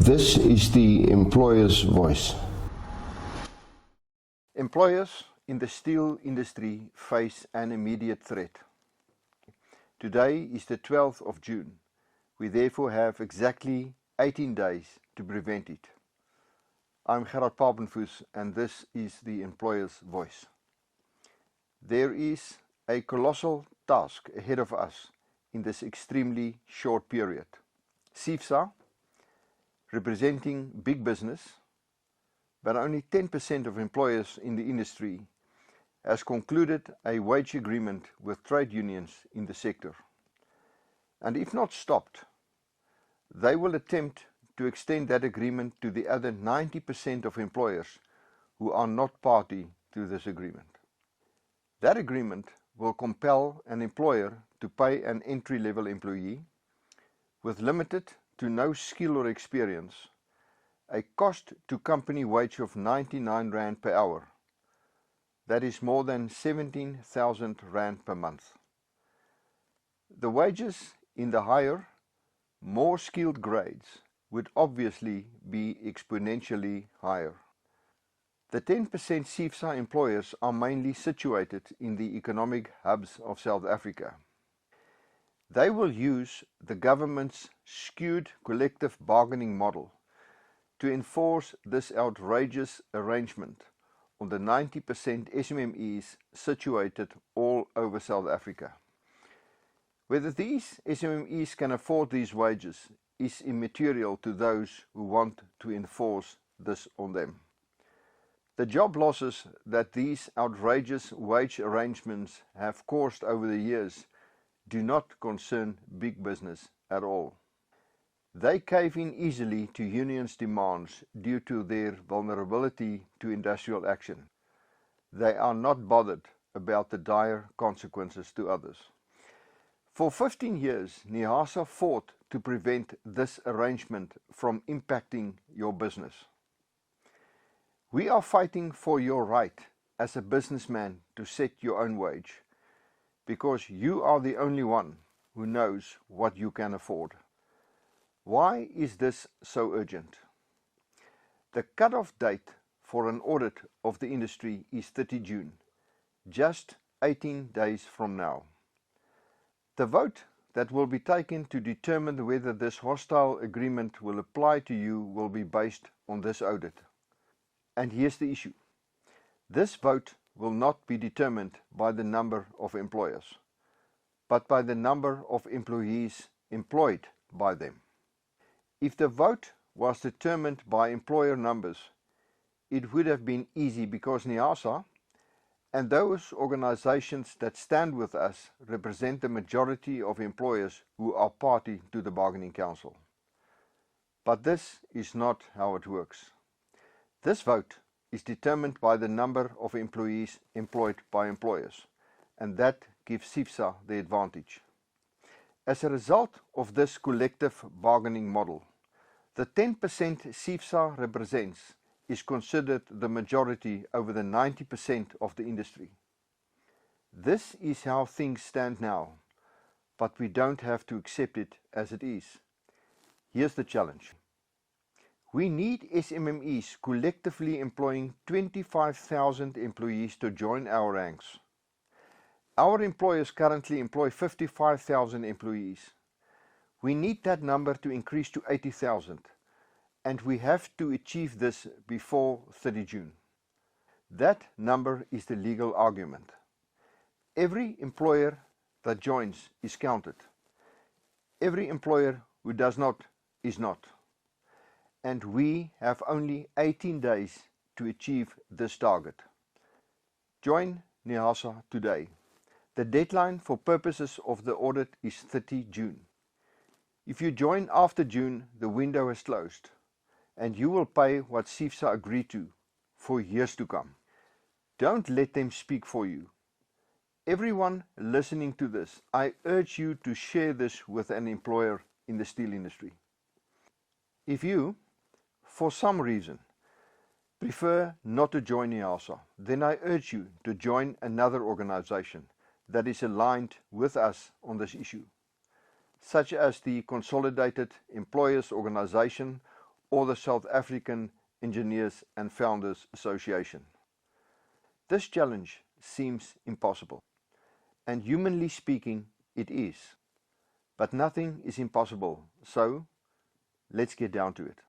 This is the employer's voice. Employers in the steel industry face an immediate threat. Today is the 12th of June. We therefore have exactly 18 days to prevent it. I'm Gerard Papenfuss and this is the employer's voice. There is a colossal task ahead of us in this extremely short period. CIFSA, representing big business, but only 10% of employers in the industry, has concluded a wage agreement with trade unions in the sector. And if not stopped, they will attempt to extend that agreement to the other 90% of employers who are not party to this agreement. That agreement will compel an employer to pay an entry-level employee with limited to no skill or experience a cost to company wage of 99 Rand per hour. That is more than 17,000 Rand per month. The wages in the higher, more skilled grades would obviously be exponentially higher. The 10% CIFSA employers are mainly situated in the economic hubs of South Africa. They will use the government's skewed collective bargaining model to enforce this outrageous arrangement on the 90% SMMEs situated all over South Africa. Whether these SMMEs can afford these wages is immaterial to those who want to enforce this on them. The job losses that these outrageous wage arrangements have caused over the years do not concern big business at all. They cave in easily to unions' demands due to their vulnerability to industrial action. They are not bothered about the dire consequences to others. For 15 years, NIASA fought to prevent this arrangement from impacting your business. We are fighting for your right as a businessman to set your own wage, because you are the only one who knows what you can afford. Why is this so urgent? The cut-off date for an audit of the industry is 30 June, just 18 days from now. The vote that will be taken to determine whether this hostile agreement will apply to you will be based on this audit. And here's the issue. This vote will not be determined by the number of employers, but by the number of employees employed by them. If the vote was determined by employer numbers, it would have been easy because NIASA and those organizations that stand with us represent the majority of employers who are party to the bargaining council. But this is not how it works. This vote is determined by the number of employees employed by employers, and that gives CIFSA the advantage. As a result of this collective bargaining model, the 10% CIFSA represents is considered the majority over the 90% of the industry. This is how things stand now, but we don't have to accept it as it is. Here's the challenge. We need SMMEs collectively employing 25,000 employees to join our ranks. Our employers currently employ 55,000 employees. We need that number to increase to 80,000, and we have to achieve this before 30 June. That number is the legal argument. Every employer that joins is counted. Every employer who does not is not. And we have only 18 days to achieve this target. Join NIASA today. The deadline for purposes of the audit is 30 June. If you join after June, the window is closed, and you will pay what CIFSA agreed to for years to come. Don't let them speak for you. Everyone listening to this, I urge you to share this with an employer in the steel industry. If you, for some reason, prefer not to join NIASA, then I urge you to join another organization that is aligned with us on this issue, such as the Consolidated Employers Organization or the South African Engineers and Founders Association. This challenge seems impossible, and humanly speaking, it is. But nothing is impossible, so let's get down to it.